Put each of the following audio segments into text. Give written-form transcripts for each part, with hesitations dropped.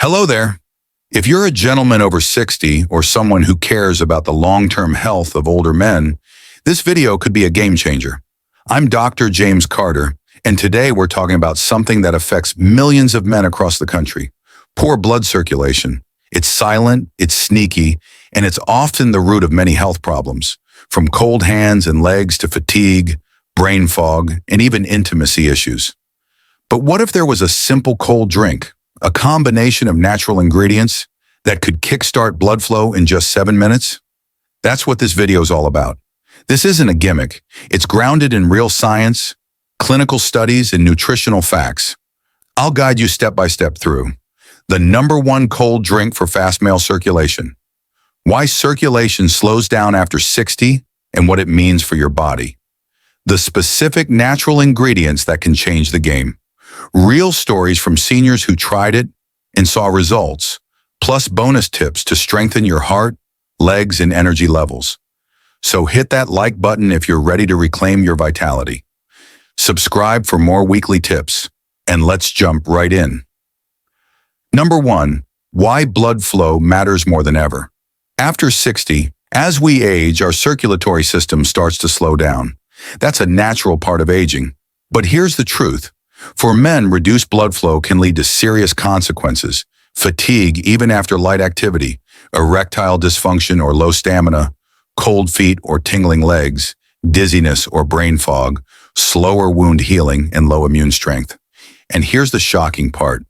Hello there. If you're a gentleman over 60 or someone who cares about the long-term health of older men, this video could be a game changer. I'm Dr. James Carter, and today we're talking about something that affects millions of men across the country: poor blood circulation. It's silent, it's sneaky, and it's often the root of many health problems, from cold hands and legs to fatigue, brain fog, and even intimacy issues. But what if there was a simple cold drink, a combination of natural ingredients that could kickstart blood flow in just 7 minutes? That's what this video is all about. This isn't a gimmick. It's grounded in real science, clinical studies, and nutritional facts. I'll guide you step by step through the #1 cold drink for fast male circulation, why circulation slows down after 60 and what it means for your body, the specific natural ingredients that can change the game, real stories from seniors who tried it and saw results, plus bonus tips to strengthen your heart, legs, and energy levels. So hit that like button if you're ready to reclaim your vitality. Subscribe for more weekly tips, and let's jump right in. #1, why blood flow matters more than ever. After 60, as we age, our circulatory system starts to slow down. That's a natural part of aging. But here's the truth. For men, reduced blood flow can lead to serious consequences: fatigue even after light activity, erectile dysfunction or low stamina, cold feet or tingling legs, dizziness or brain fog, slower wound healing, and low immune strength. And here's the shocking part.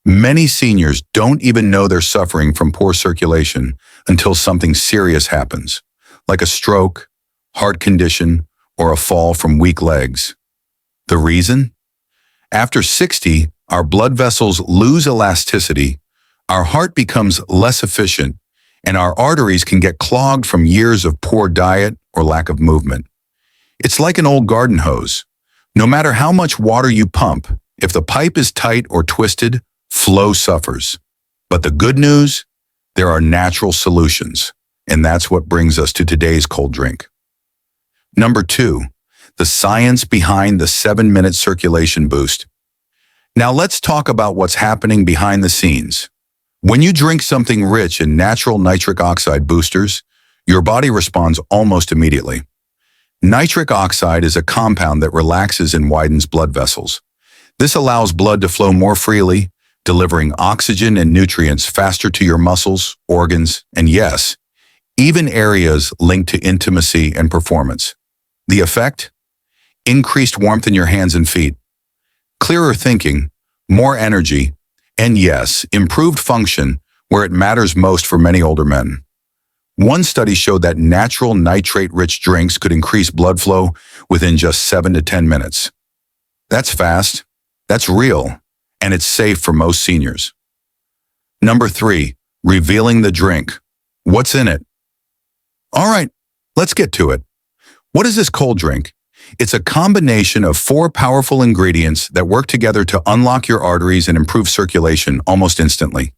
Many seniors don't even know they're suffering from poor circulation until something serious happens, like a stroke, heart condition, or a fall from weak legs. The reason? After 60, our blood vessels lose elasticity, our heart becomes less efficient, and our arteries can get clogged from years of poor diet or lack of movement. It's like an old garden hose. No matter how much water you pump, if the pipe is tight or twisted, flow suffers. But the good news? There are natural solutions, and that's what brings us to today's cold drink. #2, the science behind the 7-minute circulation boost. Now let's talk about what's happening behind the scenes. When you drink something rich in natural nitric oxide boosters, your body responds almost immediately. Nitric oxide is a compound that relaxes and widens blood vessels. This allows blood to flow more freely, delivering oxygen and nutrients faster to your muscles, organs, and yes, even areas linked to intimacy and performance. The effect? Increased warmth in your hands and feet, clearer thinking, more energy, and yes, improved function where it matters most for many older men. One study showed that natural nitrate-rich drinks could increase blood flow within just 7 to 10 minutes. That's fast, that's real, and it's safe for most seniors. #3, revealing the drink. What's in it? All right, let's get to it. What is this cold drink? It's a combination of 4 powerful ingredients that work together to unlock your arteries and improve circulation almost instantly.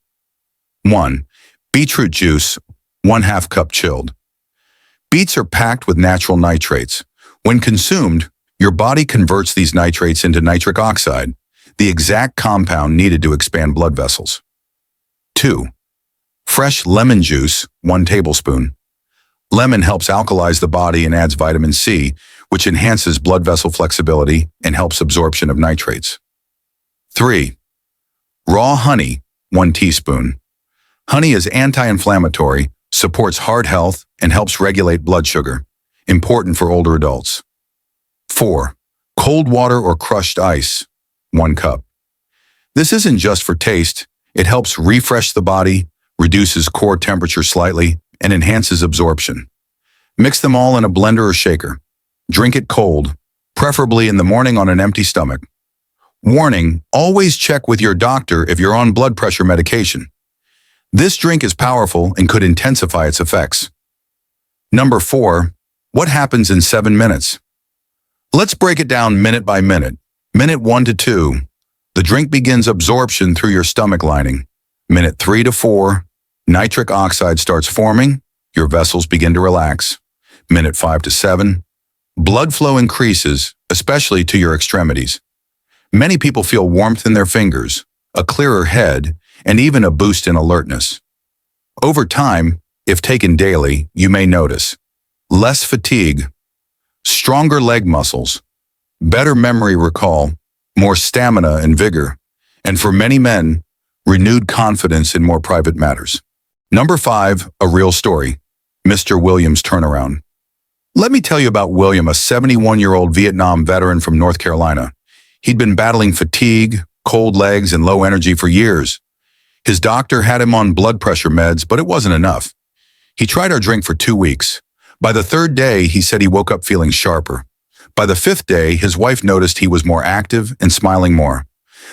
1. Beetroot juice, 1/2 cup chilled. Beets are packed with natural nitrates. When consumed, your body converts these nitrates into nitric oxide, the exact compound needed to expand blood vessels. 2. Fresh lemon juice, 1 tablespoon. Lemon helps alkalize the body and adds vitamin C, which enhances blood vessel flexibility and helps absorption of nitrates. 3. Raw honey, 1 teaspoon. Honey is anti-inflammatory, supports heart health, and helps regulate blood sugar, important for older adults. 4. Cold water or crushed ice, 1 cup. This isn't just for taste. It helps refresh the body, reduces core temperature slightly, and enhances absorption. Mix them all in a blender or shaker. Drink it cold, preferably in the morning on an empty stomach. Warning, always check with your doctor if you're on blood pressure medication. This drink is powerful and could intensify its effects. #4, what happens in 7 minutes? Let's break it down minute by minute. Minute 1 to 2, the drink begins absorption through your stomach lining. Minute 3 to 4, nitric oxide starts forming, your vessels begin to relax. Minute 5 to 7, blood flow increases, especially to your extremities. Many people feel warmth in their fingers, a clearer head, and even a boost in alertness. Over time, if taken daily, you may notice less fatigue, stronger leg muscles, better memory recall, more stamina and vigor, and for many men, renewed confidence in more private matters. Number 5, a real story, Mr. William's turnaround. Let me tell you about William, a 71-year-old Vietnam veteran from North Carolina. He'd been battling fatigue, cold legs, and low energy for years. His doctor had him on blood pressure meds, but it wasn't enough. He tried our drink for 2 weeks. By the 3rd day, he said he woke up feeling sharper. By the 5th day, his wife noticed he was more active and smiling more.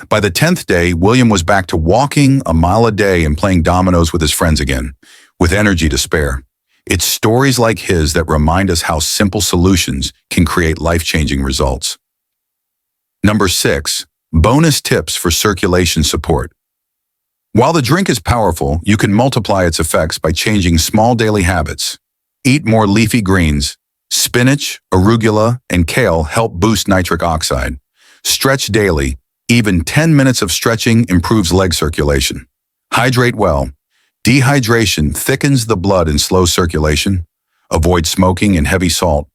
By the 10th day, William was back to walking a mile a day and playing dominoes with his friends again, with energy to spare. It's stories like his that remind us how simple solutions can create life-changing results. Number 6, bonus tips for circulation support. While the drink is powerful, you can multiply its effects by changing small daily habits. Eat more leafy greens. Spinach, arugula, and kale help boost nitric oxide. Stretch daily. Even 10 minutes of stretching improves leg circulation. Hydrate well. Dehydration thickens the blood and slows circulation. Avoid smoking and heavy salt.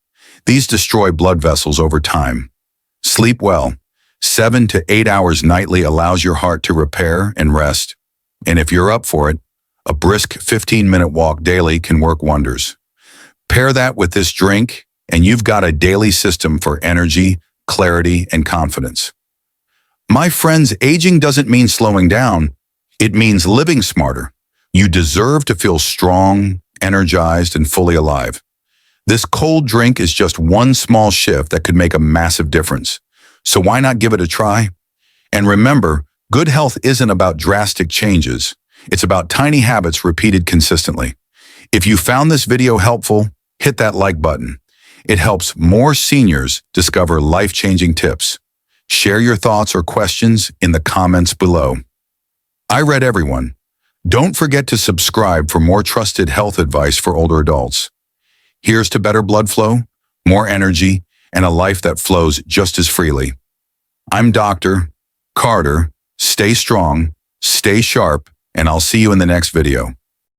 These destroy blood vessels over time. Sleep well. 7 to 8 hours nightly allows your heart to repair and rest. And if you're up for it, a brisk 15-minute walk daily can work wonders. Pair that with this drink, and you've got a daily system for energy, clarity, and confidence. My friends, aging doesn't mean slowing down. It means living smarter. You deserve to feel strong, energized, and fully alive. This cold drink is just one small shift that could make a massive difference. So why not give it a try? And remember, good health isn't about drastic changes. It's about tiny habits repeated consistently. If you found this video helpful, hit that like button. It helps more seniors discover life-changing tips. Share your thoughts or questions in the comments below. I read everyone. Don't forget to subscribe for more trusted health advice for older adults. Here's to better blood flow, more energy, and a life that flows just as freely. I'm Dr. Carter. Stay strong, stay sharp, and I'll see you in the next video.